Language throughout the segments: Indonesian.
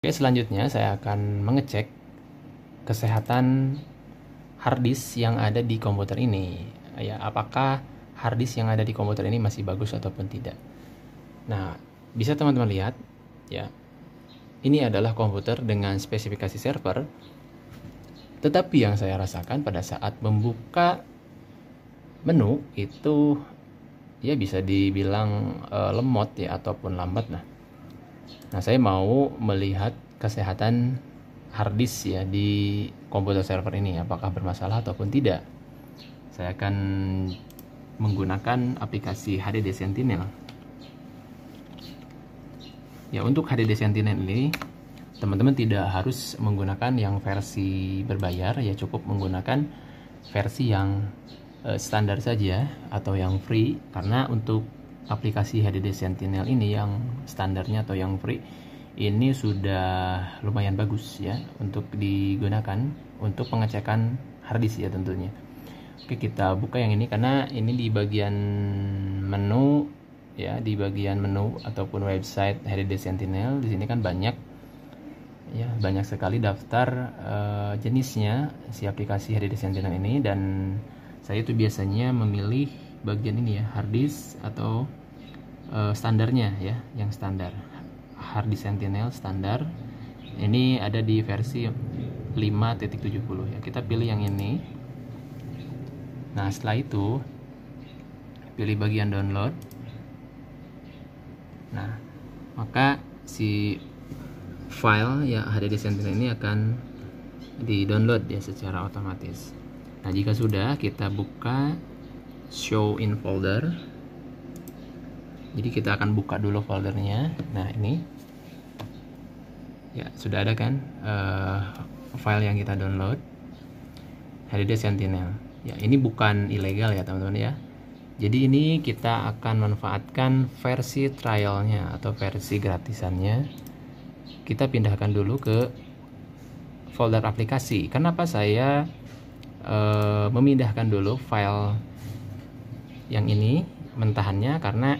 Oke, selanjutnya saya akan mengecek kesehatan harddisk yang ada di komputer ini. Ya, apakah harddisk yang ada di komputer ini masih bagus ataupun tidak. Nah, bisa teman-teman lihat ya. Ini adalah komputer dengan spesifikasi server. Tetapi yang saya rasakan pada saat membuka menu itu ya bisa dibilang lemot ya ataupun lambat. Nah, saya mau melihat kesehatan harddisk ya di komputer server ini, apakah bermasalah ataupun tidak. Saya akan menggunakan aplikasi HDD Sentinel. Ya, untuk HDD Sentinel ini teman-teman tidak harus menggunakan yang versi berbayar, ya cukup menggunakan versi yang standar saja atau yang free, karena untuk aplikasi HDD Sentinel ini yang standarnya atau yang free ini sudah lumayan bagus ya untuk digunakan untuk pengecekan harddisk ya tentunya. Oke, kita buka yang ini karena ini di bagian menu ya, di bagian menu ataupun website HDD Sentinel. Di sini kan banyak ya, banyak sekali daftar jenisnya si aplikasi HDD Sentinel ini, dan saya itu biasanya memilih bagian ini ya, harddisk atau standarnya ya, yang standar harddisk Sentinel standar. Ini ada di versi 5.70 ya, kita pilih yang ini. Nah, setelah itu pilih bagian download. Nah, maka si file ya HDD Sentinel ini akan di-download ya secara otomatis. Nah, jika sudah, kita buka show in folder. Jadi kita akan buka dulu foldernya. Nah, ini ya sudah ada kan file yang kita download HDD Sentinel. Ya, ini bukan ilegal ya teman-teman ya. Jadi ini kita akan manfaatkan versi trialnya atau versi gratisannya. Kita pindahkan dulu ke folder aplikasi. Kenapa saya memindahkan dulu file yang ini mentahannya? Karena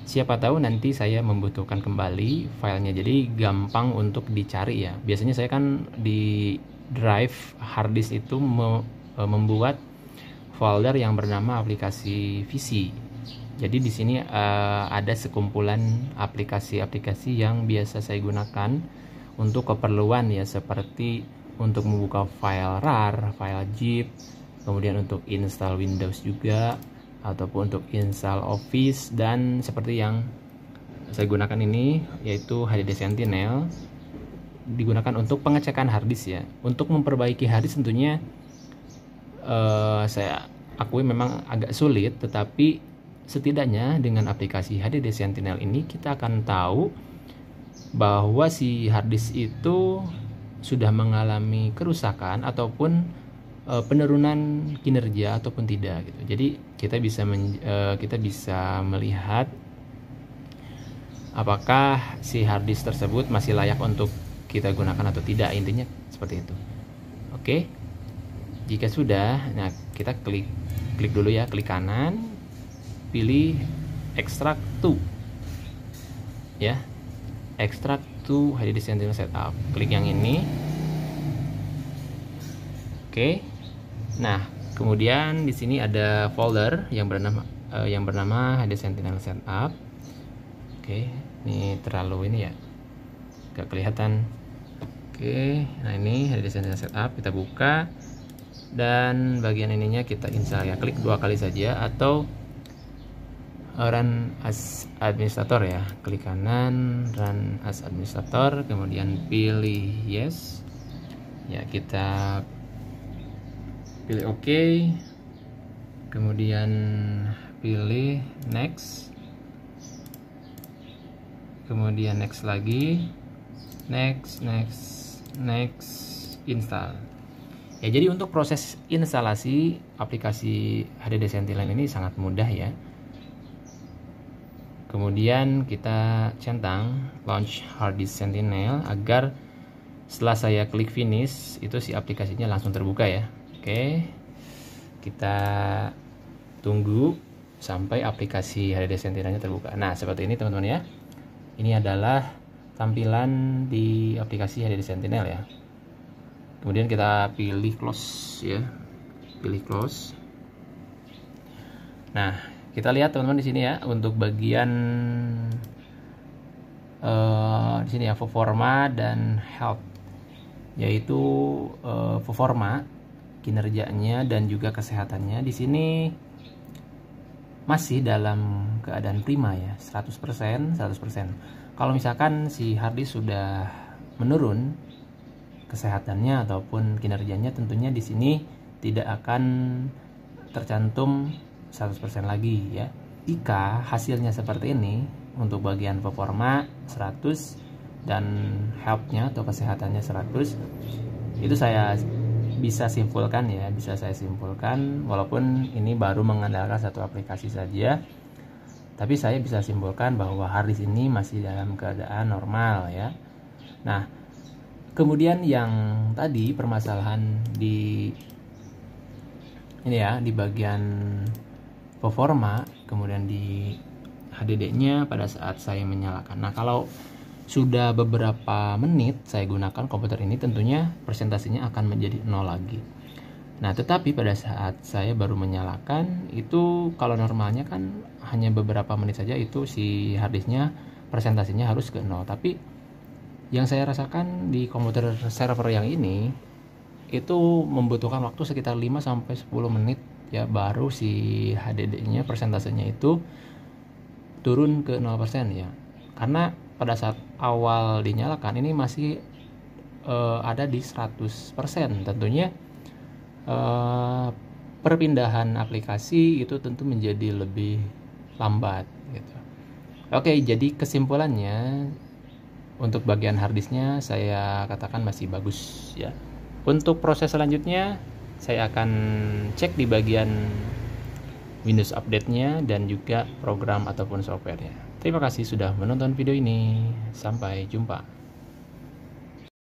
siapa tahu nanti saya membutuhkan kembali filenya, jadi gampang untuk dicari ya. Biasanya saya kan di drive harddisk itu membuat folder yang bernama aplikasi VC. Jadi di sini ada sekumpulan aplikasi-aplikasi yang biasa saya gunakan untuk keperluan ya, seperti untuk membuka file RAR, file zip, kemudian untuk install Windows juga, ataupun untuk install Office, dan seperti yang saya gunakan ini yaitu HDD Sentinel digunakan untuk pengecekan harddisk ya. Untuk memperbaiki harddisk tentunya saya akui memang agak sulit, tetapi setidaknya dengan aplikasi HDD Sentinel ini kita akan tahu bahwa si harddisk itu sudah mengalami kerusakan ataupun penurunan kinerja ataupun tidak gitu. Jadi kita bisa melihat apakah si harddisk tersebut masih layak untuk kita gunakan atau tidak, intinya seperti itu. Oke, jika sudah, nah kita klik dulu ya, klik kanan, pilih extract to ya, extract to HDD Sentinel setup, klik yang ini. Oke. Nah, kemudian di sini ada folder yang bernama HDD Sentinel setup. Oke, ini terlalu ini ya, gak kelihatan. Oke, nah ini HDD Sentinel setup, kita buka dan bagian ininya kita install ya, klik 2 kali saja, atau run as administrator ya, klik kanan run as administrator, kemudian pilih yes ya, kita pilih OK, kemudian pilih next, kemudian next lagi, next install ya. Jadi untuk proses instalasi aplikasi HDD Sentinel ini sangat mudah ya. Kemudian kita centang launch harddisk Sentinel agar setelah saya klik finish itu si aplikasinya langsung terbuka ya. Oke, kita tunggu sampai aplikasi HDD Sentinelnya terbuka. Nah, seperti ini teman-teman ya. Ini adalah tampilan di aplikasi HDD Sentinel ya. Kemudian kita pilih close ya, pilih close. Nah, kita lihat teman-teman di sini ya, untuk bagian di sini ya, performa dan health, yaitu performa, kinerjanya dan juga kesehatannya di sini masih dalam keadaan prima ya, 100%. Kalau misalkan si harddisk sudah menurun kesehatannya ataupun kinerjanya, tentunya di sini tidak akan tercantum 100% lagi ya. Jika hasilnya seperti ini, untuk bagian performa 100 dan health-nya atau kesehatannya 100, itu saya bisa simpulkan ya, bisa saya simpulkan, walaupun ini baru mengandalkan satu aplikasi saja, tapi saya bisa simpulkan bahwa harddisk ini masih dalam keadaan normal ya. Nah, kemudian yang tadi permasalahan di ini ya, di bagian performa, kemudian di HDD-nya pada saat saya menyalakan. Nah, kalau sudah beberapa menit saya gunakan komputer ini, tentunya presentasinya akan menjadi 0 lagi. Nah, tetapi pada saat saya baru menyalakan, itu kalau normalnya kan hanya beberapa menit saja, itu si harddisknya presentasinya harus ke 0. Tapi yang saya rasakan di komputer server yang ini, itu membutuhkan waktu sekitar 5-10 menit ya, baru si HDD-nya presentasinya itu turun ke 0% ya. Karena pada saat awal dinyalakan ini masih ada di 100%. Tentunya perpindahan aplikasi itu tentu menjadi lebih lambat gitu. Oke, jadi kesimpulannya untuk bagian harddisknya saya katakan masih bagus ya. Untuk proses selanjutnya saya akan cek di bagian Windows update-nya dan juga program ataupun software-nya. Terima kasih sudah menonton video ini. Sampai jumpa.